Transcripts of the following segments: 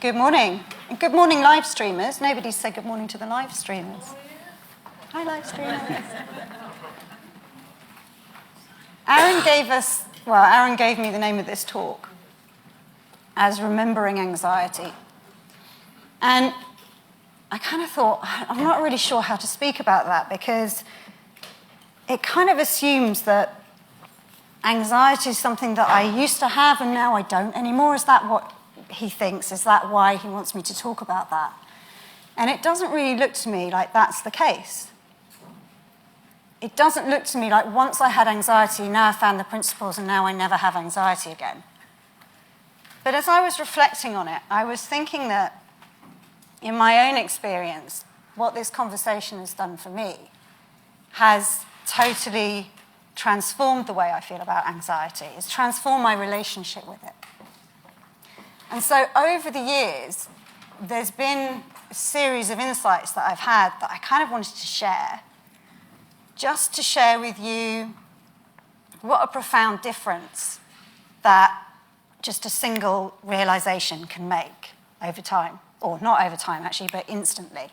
Good morning. And good morning, live streamers. Nobody said good morning to the live streamers. Hi, live streamers. Aaron gave me the name of this talk as Remembering Anxiety. And I kind of thought, I'm not really sure how to speak about that because it kind of assumes that anxiety is something that I used to have and now I don't anymore. Is that what he thinks? Is that why he wants me to talk about that? And it doesn't really look to me like that's the case. It doesn't look to me like once I had anxiety, now I found the principles and now I never have anxiety again. But as I was reflecting on it, I was thinking that in my own experience, what this conversation has done for me has totally transformed the way I feel about anxiety. It's transformed my relationship with it. And so over the years, there's been a series of insights that I've had that I kind of wanted to share, just to share with you what a profound difference that just a single realization can make over time, or not over time actually, but instantly.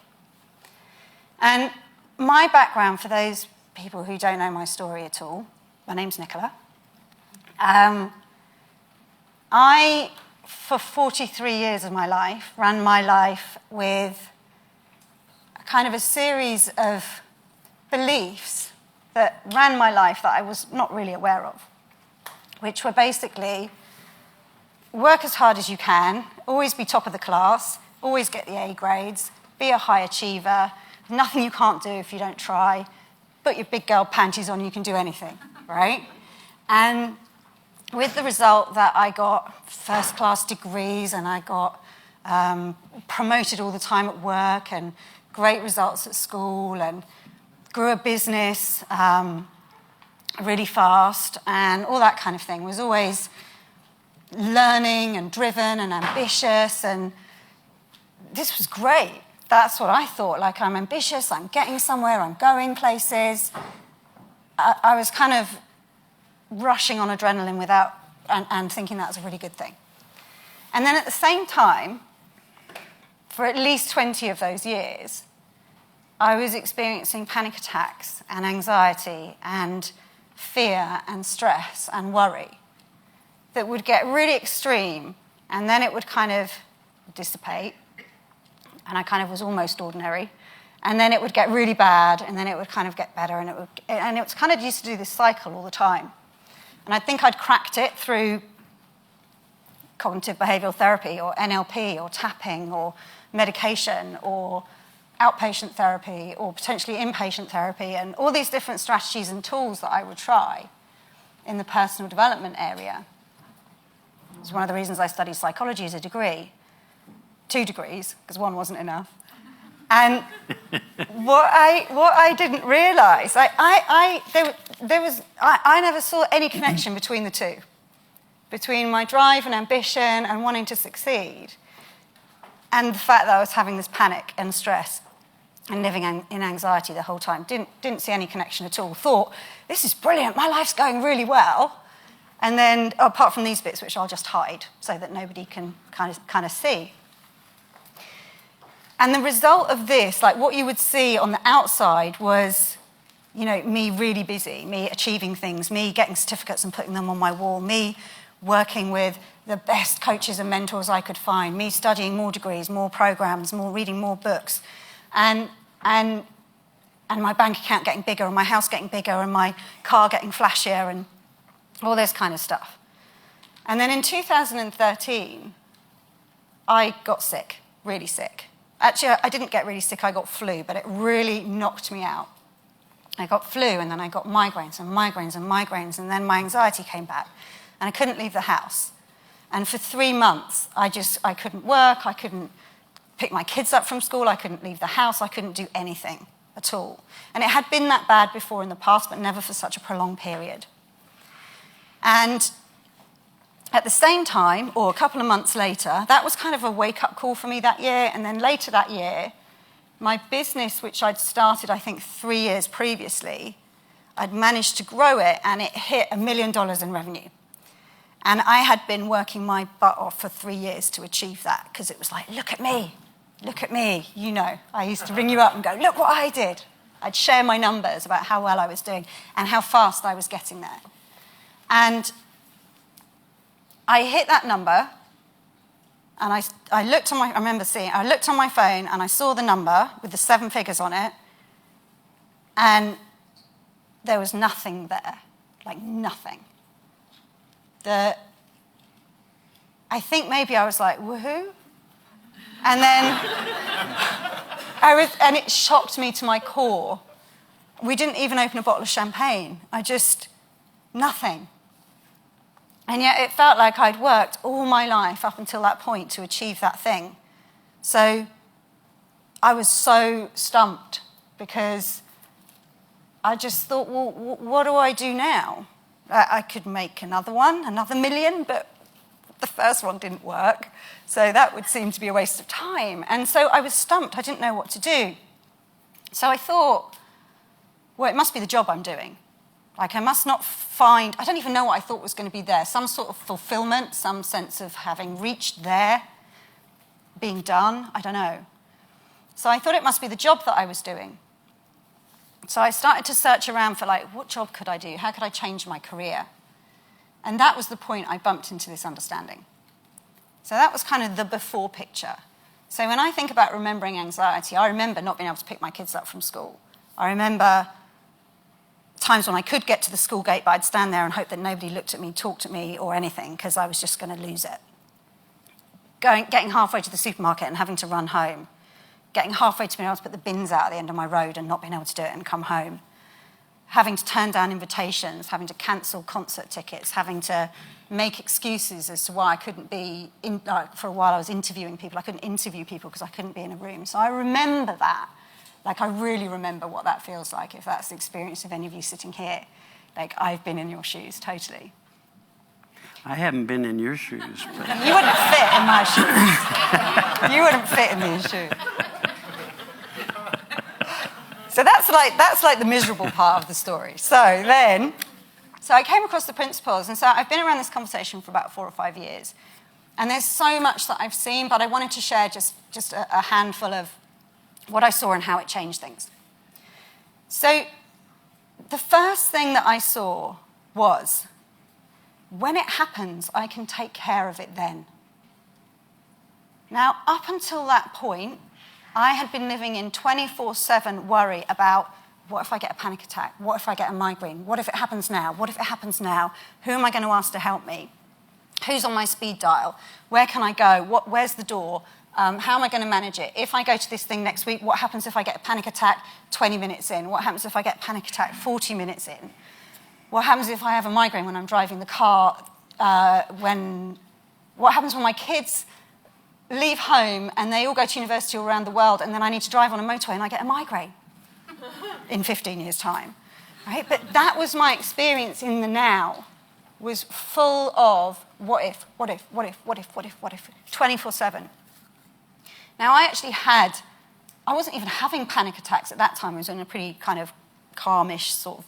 And my background, for those people who don't know my story at all, my name's Nicola. I, for 43 years of my life, ran my life with a kind of a series of beliefs that ran my life that I was not really aware of, which were basically work as hard as you can, always be top of the class, always get the A grades, be a high achiever, nothing you can't do if you don't try, put your big girl panties on, you can do anything, right? And with the result that I got first-class degrees and I got promoted all the time at work and great results at school and grew a business really fast and all that kind of thing. Was always learning and driven and ambitious, and this was great. That's what I thought. Like, I'm ambitious, I'm getting somewhere, I'm going places. I was kind of rushing on adrenaline and thinking that was a really good thing. And then at the same time, for at least 20 of those years, I was experiencing panic attacks and anxiety and fear and stress and worry that would get really extreme, and then it would kind of dissipate, and I kind of was almost ordinary, and then it would get really bad, and then it would kind of get better, and it was kind of used to do this cycle all the time. And I think I'd cracked it through cognitive behavioral therapy or NLP or tapping or medication or outpatient therapy or potentially inpatient therapy and all these different strategies and tools that I would try in the personal development area. It's one of the reasons I studied psychology as a degree. 2 degrees, because one wasn't enough. And what I didn't realise, I never saw any connection between the two, between my drive and ambition and wanting to succeed, and the fact that I was having this panic and stress and living in anxiety the whole time. Didn't see any connection at all. Thought, this is brilliant, my life's going really well. And then, apart from these bits, which I'll just hide so that nobody can kind of see. And the result of this, like what you would see on the outside was, me really busy, me achieving things, me getting certificates and putting them on my wall, me working with the best coaches and mentors I could find, me studying more degrees, more programs, reading more books, and my bank account getting bigger, and my house getting bigger, and my car getting flashier, and all this kind of stuff. And then in 2013, I got sick, really sick. Actually, I didn't get really sick, I got flu, but it really knocked me out. I got flu, and then I got migraines and migraines and migraines, and then my anxiety came back, and I couldn't leave the house. And for 3 months, I couldn't work, I couldn't pick my kids up from school, I couldn't leave the house, I couldn't do anything at all. And it had been that bad before in the past, but never for such a prolonged period. And at the same time, or a couple of months later, that was kind of a wake-up call for me that year, and then later that year, my business, which I'd started, I think, 3 years previously, I'd managed to grow it, and it hit $1 million in revenue. And I had been working my butt off for 3 years to achieve that, because it was like, look at me, you know. I used to ring you up and go, look what I did. I'd share my numbers about how well I was doing and how fast I was getting there. And I hit that number, and I looked on I looked on my phone and I saw the number with the 7 figures on it, and there was nothing there, like nothing. I think maybe I was like, woohoo? And then and it shocked me to my core. We didn't even open a bottle of champagne. Nothing. And yet it felt like I'd worked all my life up until that point to achieve that thing. So I was so stumped, because I just thought, well, what do I do now? I could make another million, but the first one didn't work. So that would seem to be a waste of time. And so I was stumped. I didn't know what to do. So I thought, well, it must be the job I'm doing. Like, I must not find, I don't even know what I thought was going to be there, some sort of fulfillment, some sense of having reached there, being done, I don't know. So I thought it must be the job that I was doing. So I started to search around for, like, what job could I do? How could I change my career? And that was the point I bumped into this understanding. So that was kind of the before picture. So when I think about remembering anxiety, I remember not being able to pick my kids up from school. I remember times when I could get to the school gate, but I'd stand there and hope that nobody looked at me, talked at me, or anything, because I was just going to lose it. Getting halfway to the supermarket and having to run home. Getting halfway to being able to put the bins out at the end of my road and not being able to do it and come home. Having to turn down invitations, having to cancel concert tickets, having to make excuses as to why I couldn't be, for a while I was interviewing people. I couldn't interview people because I couldn't be in a room. So I remember that. Like, I really remember what that feels like, if that's the experience of any of you sitting here. Like, I've been in your shoes, totally. I haven't been in your shoes. But... You wouldn't fit in my shoes. You wouldn't fit in these shoes. So that's like the miserable part of the story. So I came across the principles, and so I've been around this conversation for about 4 or 5 years. And there's so much that I've seen, but I wanted to share just a handful of what I saw and how it changed things. So the first thing that I saw was, when it happens, I can take care of it then. Now, up until that point, I had been living in 24/7 worry about, what if I get a panic attack? What if I get a migraine? What if it happens now? What if it happens now? Who am I going to ask to help me? Who's on my speed dial? Where can I go? Where's the door? How am I going to manage it? If I go to this thing next week, what happens if I get a panic attack 20 minutes in? What happens if I get a panic attack 40 minutes in? What happens if I have a migraine when I'm driving the car? What happens when my kids leave home and they all go to university all around the world, and then I need to drive on a motorway and I get a migraine in 15 years' time? Right? But that was my experience in the now, was full of what if, 24/7. Now, I wasn't even having panic attacks at that time. I was in a pretty kind of calmish sort of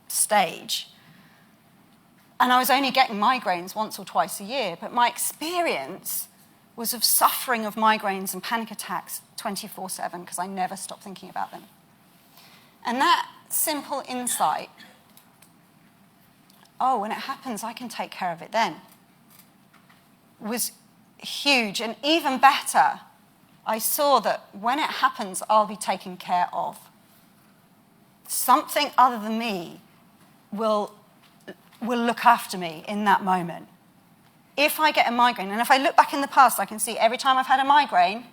stage. And I was only getting migraines once or twice a year, but my experience was of suffering of migraines and panic attacks 24/7, because I never stopped thinking about them. And that simple insight, oh, when it happens, I can take care of it then, was huge. And even better, I saw that when it happens, I'll be taken care of. Something other than me will look after me in that moment. If I get a migraine, and if I look back in the past, I can see every time I've had a migraine,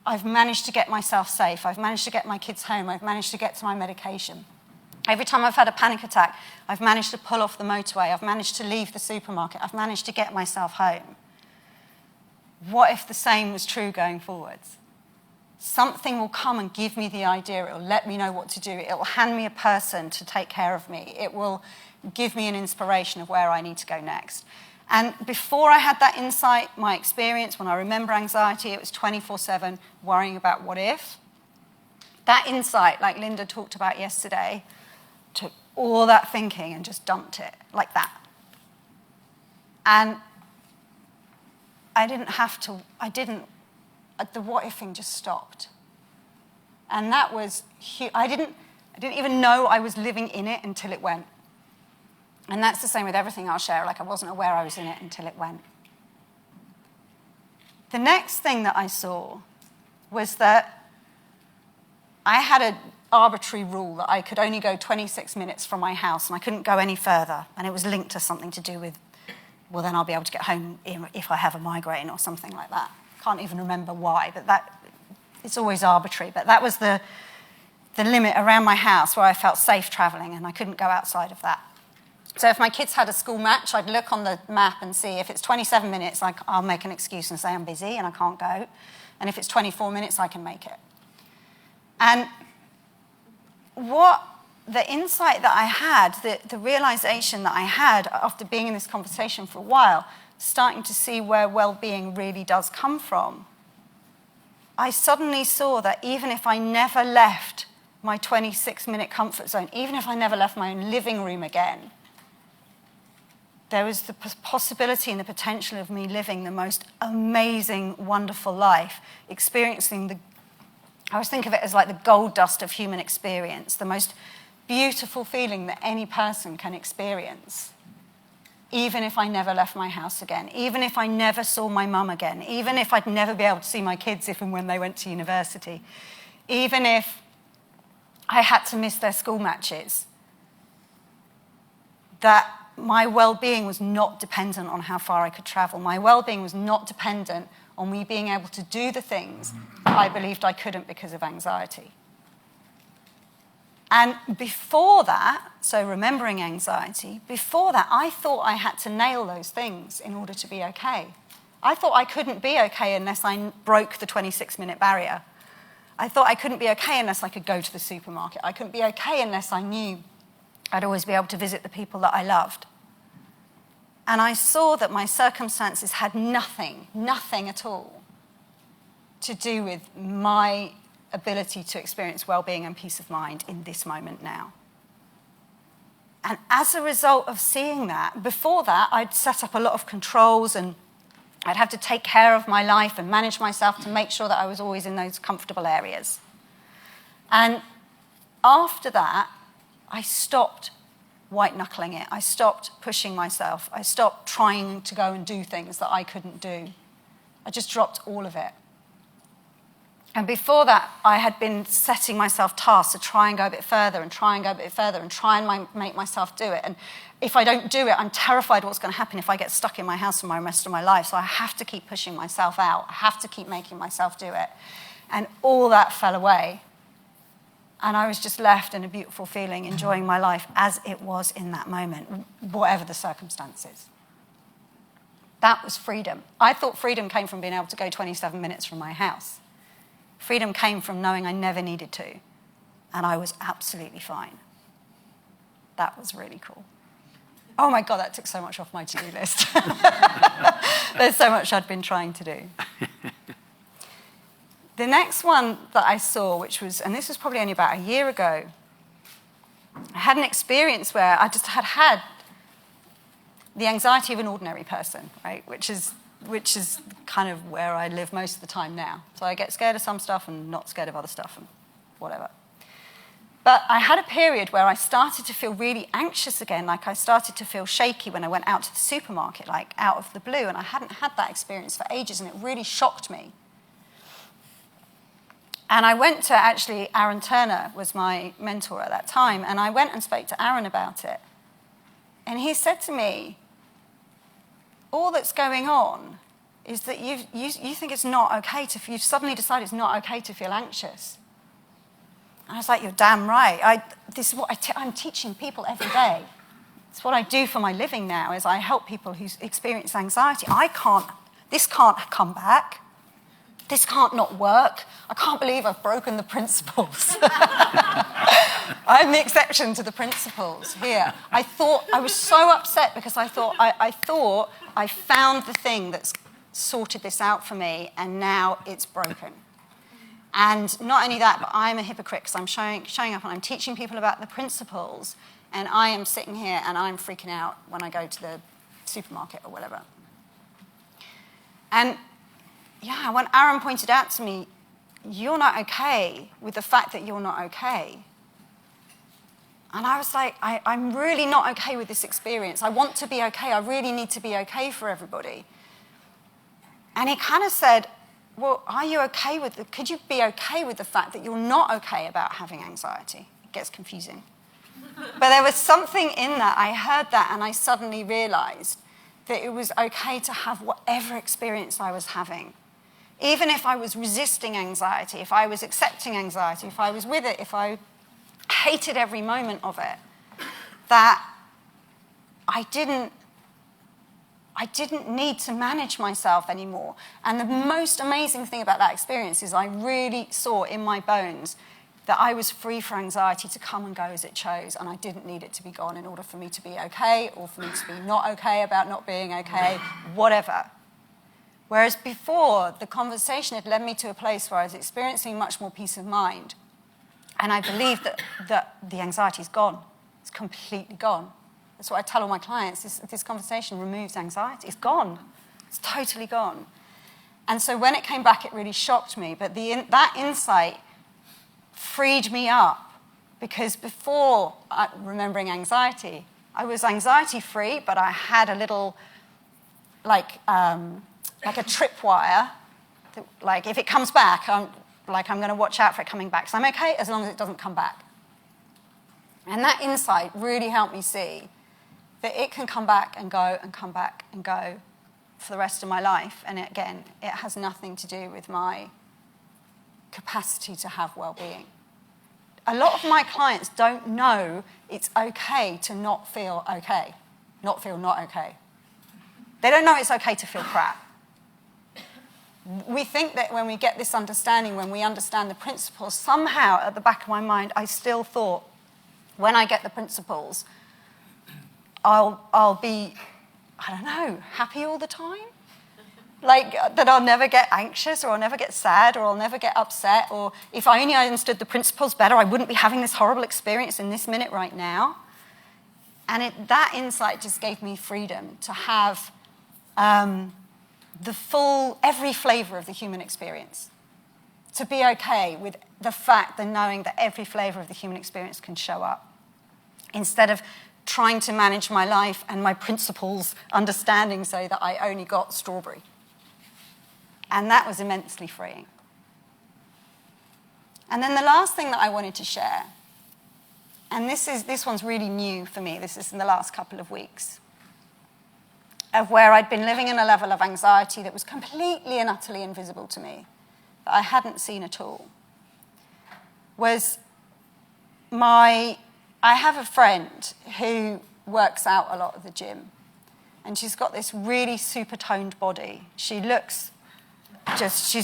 I've managed to get myself safe. I've managed to get my kids home. I've managed to get to my medication. Every time I've had a panic attack, I've managed to pull off the motorway. I've managed to leave the supermarket. I've managed to get myself home. What if the same was true going forwards? Something will come and give me the idea. It will let me know what to do. It will hand me a person to take care of me. It will give me an inspiration of where I need to go next. And before I had that insight, my experience, when I remember anxiety, it was 24/7 worrying about what if. That insight, like Linda talked about yesterday, took all that thinking and just dumped it like that. And the what-ifing just stopped. And that was huge. I didn't even know I was living in it until it went. And that's the same with everything I'll share. Like, I wasn't aware I was in it until it went. The next thing that I saw was that I had an arbitrary rule that I could only go 26 minutes from my house, and I couldn't go any further. And it was linked to something to do with, well, then I'll be able to get home if I have a migraine or something like that. Can't even remember why, but it's always arbitrary. But that was the limit around my house where I felt safe traveling, and I couldn't go outside of that. So if my kids had a school match, I'd look on the map and see if it's 27 minutes, I'll make an excuse and say I'm busy and I can't go. And if it's 24 minutes, I can make it. And what the insight that I had, the realization that I had after being in this conversation for a while, starting to see where well-being really does come from, I suddenly saw that even if I never left my 26-minute comfort zone, even if I never left my own living room again, there was the possibility and the potential of me living the most amazing, wonderful life, experiencing I always think of it as like the gold dust of human experience, the most beautiful feeling that any person can experience, even if I never left my house again, even if I never saw my mum again, even if I'd never be able to see my kids if and when they went to university, even if I had to miss their school matches, that my well-being was not dependent on how far I could travel. My well-being was not dependent on me being able to do the things I believed I couldn't because of anxiety. And before that, so remembering anxiety, before that, I thought I had to nail those things in order to be okay. I thought I couldn't be okay unless I broke the 26-minute barrier. I thought I couldn't be okay unless I could go to the supermarket. I couldn't be okay unless I knew I'd always be able to visit the people that I loved. And I saw that my circumstances had nothing at all to do with my ability to experience well-being and peace of mind in this moment now. And as a result of seeing that, before that, I'd set up a lot of controls and I'd have to take care of my life and manage myself to make sure that I was always in those comfortable areas. And after that, I stopped white-knuckling it. I stopped pushing myself. I stopped trying to go and do things that I couldn't do. I just dropped all of it. And before that, I had been setting myself tasks to try and go a bit further and try and go a bit further and try and make myself do it. And if I don't do it, I'm terrified what's going to happen if I get stuck in my house for the rest of my life. So I have to keep pushing myself out. I have to keep making myself do it. And all that fell away. And I was just left in a beautiful feeling, enjoying my life as it was in that moment, whatever the circumstances. That was freedom. I thought freedom came from being able to go 27 minutes from my house. Freedom came from knowing I never needed to, and I was absolutely fine. That was really cool. Oh my God, that took so much off my to-do list. There's so much I'd been trying to do. The next one that I saw, which was, and this was probably only about a year ago, I had an experience where I just had the anxiety of an ordinary person, right? Which is kind of where I live most of the time now. So I get scared of some stuff and not scared of other stuff and whatever. But I had a period where I started to feel really anxious again, like I started to feel shaky when I went out to the supermarket, like out of the blue, and I hadn't had that experience for ages, and it really shocked me. And I went to, actually, Aaron Turner was my mentor at that time, and I went and spoke to Aaron about it. And he said to me, all that's going on is that you think it's not okay you've suddenly decided it's not okay to feel anxious. And I was like, you're damn right. This is what I'm teaching people every day. It's what I do for my living now, is I help people who experience anxiety. This can't come back. This can't not work. I can't believe I've broken the principles. I'm the exception to the principles here. I was so upset because I thought I found the thing that's sorted this out for me, and now it's broken. And not only that, but I'm a hypocrite because I'm showing up and I'm teaching people about the principles, and I am sitting here and I'm freaking out when I go to the supermarket or whatever. And yeah, when Aaron pointed out to me, you're not okay with the fact that you're not okay. And I was like, I'm really not okay with this experience. I want to be okay. I really need to be okay for everybody. And he kind of said, well, are you okay with it? Could you be okay with the fact that you're not okay about having anxiety? It gets confusing. But there was something in that. I heard that and I suddenly realized that it was okay to have whatever experience I was having. Even if I was resisting anxiety, if I was accepting anxiety, if I was with it, if I hated every moment of it, that I didn't need to manage myself anymore. And the most amazing thing about that experience is I really saw in my bones that I was free for anxiety to come and go as it chose, and I didn't need it to be gone in order for me to be okay, or for me to be not okay about not being okay, whatever. Whereas before, the conversation had led me to a place where I was experiencing much more peace of mind. And I believe that the anxiety is gone. It's completely gone. That's what I tell all my clients. This conversation removes anxiety. It's gone. It's totally gone. And so when it came back, it really shocked me. But that insight freed me up, because before remembering anxiety, I was anxiety-free, but I had a little, like a tripwire. Like, if it comes back, I'm going to watch out for it coming back. So I'm okay as long as it doesn't come back. And that insight really helped me see that it can come back and go and come back and go for the rest of my life. And again, it has nothing to do with my capacity to have well-being. A lot of my clients don't know it's okay to not feel okay, not feel not okay. They don't know it's okay to feel crap. We think that when we get this understanding, when we understand the principles, somehow at the back of my mind, I still thought, when I get the principles, I'll be, I don't know, happy all the time? Like, that I'll never get anxious, or I'll never get sad, or I'll never get upset, or if I only understood the principles better, I wouldn't be having this horrible experience in this minute right now. And that insight just gave me freedom to have every flavor of the human experience. To be okay with the fact and knowing that every flavor of the human experience can show up. Instead of trying to manage my life and my principles, understanding so that I only got strawberry. And that was immensely freeing. And then the last thing that I wanted to share, and this one's really new for me, this is in the last couple of weeks, of where I'd been living in a level of anxiety that was completely and utterly invisible to me, that I hadn't seen at all, was I have a friend who works out a lot at the gym, and she's got this really super toned body. She's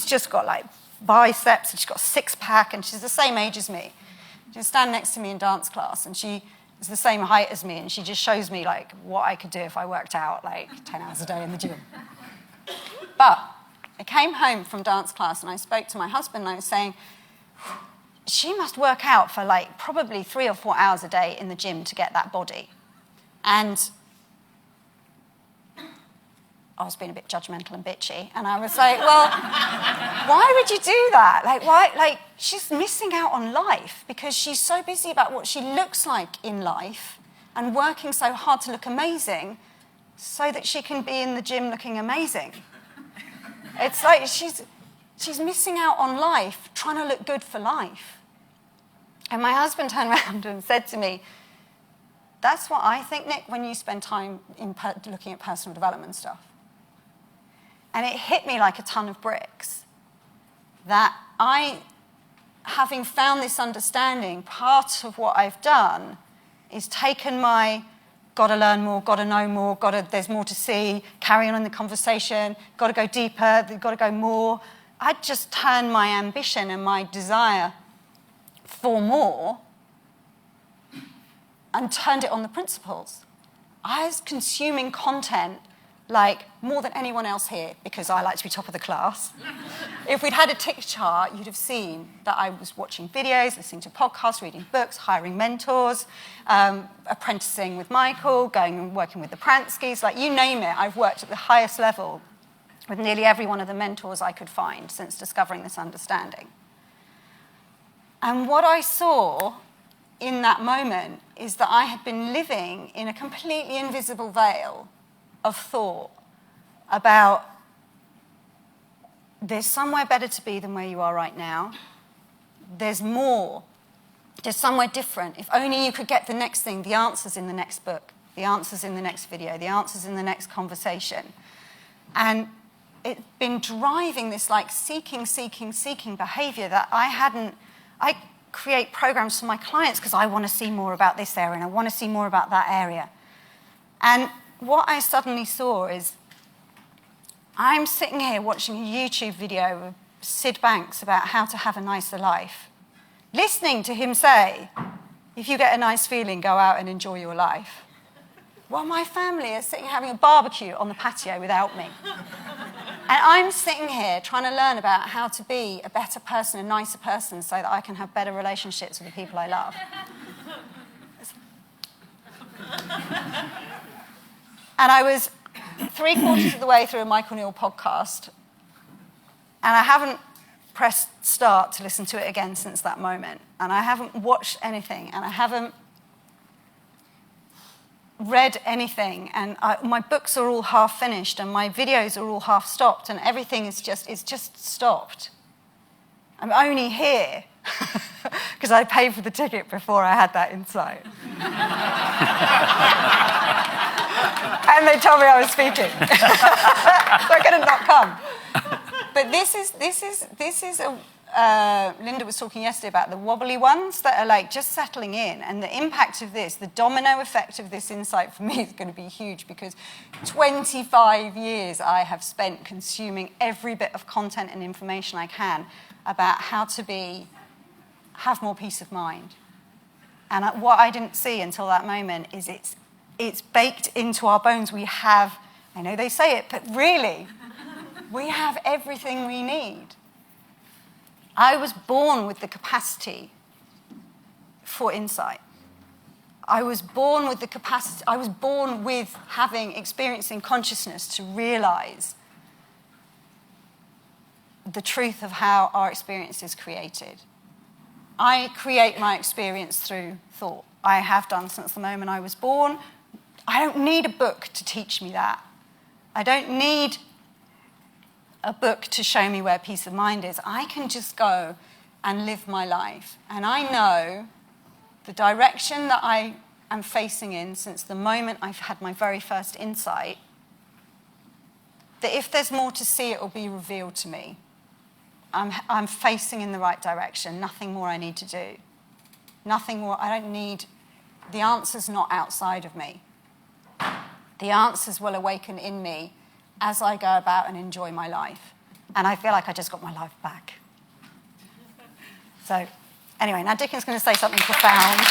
just got like biceps, and she's got a six-pack, and she's the same age as me. She'll stand next to me in dance class, and she is the same height as me, and she just shows me like what I could do if I worked out like 10 hours a day in the gym. But I came home from dance class, and I spoke to my husband, and I was saying, she must work out for like probably 3 or 4 hours a day in the gym to get that body. And I was being a bit judgmental and bitchy, and I was like, well, why would you do that? Like, why? Like, she's missing out on life because she's so busy about what she looks like in life and working so hard to look amazing so that she can be in the gym looking amazing. It's like she's missing out on life, trying to look good for life. And my husband turned around and said to me, that's what I think, Nick, when you spend time looking at personal development stuff. And it hit me like a ton of bricks that having found this understanding, part of what I've done is taken my gotta learn more, gotta know more, there's more to see, carry on in the conversation, gotta go deeper, gotta go more. I'd just turned my ambition and my desire for more and turned it on the principles. I was consuming content like more than anyone else here, because I like to be top of the class. If we'd had a tick chart, you'd have seen that I was watching videos, listening to podcasts, reading books, hiring mentors, apprenticing with Michael, going and working with the Pranskys, like you name it. I've worked at the highest level with nearly every one of the mentors I could find since discovering this understanding. And what I saw in that moment is that I had been living in a completely invisible veil of thought about there's somewhere better to be than where you are right now. There's more. There's somewhere different. If only you could get the next thing, the answers in the next book, the answers in the next video, the answers in the next conversation. And it's been driving this like seeking behavior that I create programs for my clients because I want to see more about this area and I want to see more about that area. And what I suddenly saw is I'm sitting here watching a YouTube video of Sid Banks about how to have a nicer life, listening to him say, if you get a nice feeling, go out and enjoy your life. While my family is sitting having a barbecue on the patio without me. And I'm sitting here trying to learn about how to be a better person, a nicer person, so that I can have better relationships with the people I love. And I was 3/4 of the way through a Michael Neill podcast, and I haven't pressed start to listen to it again since that moment. And I haven't watched anything, and I haven't read anything, and my books are all half finished, and my videos are all half stopped, and everything is just stopped. I'm only here because I paid for the ticket before I had that insight. And they told me I was speaking. So I couldn't not come. But this is Linda was talking yesterday about the wobbly ones that are like just settling in, and the impact of this, the domino effect of this insight for me is going to be huge, because 25 years I have spent consuming every bit of content and information I can about how to have more peace of mind. And what I didn't see until that moment is it's baked into our bones. We have, I know they say it, but really, we have everything we need. I was born with the capacity for insight. I was born with the capacity, I was born with experiencing consciousness to realize the truth of how our experience is created. I create my experience through thought. I have done since the moment I was born. I don't need a book to teach me that. I don't need a book to show me where peace of mind is. I can just go and live my life. And I know the direction that I am facing in since the moment I've had my very first insight, that if there's more to see, it will be revealed to me. I'm facing in the right direction. Nothing more I need to do. Nothing more. I don't need... The answer's not outside of me. The answers will awaken in me as I go about and enjoy my life. And I feel like I just got my life back. So, anyway, now Dickon's going to say something profound.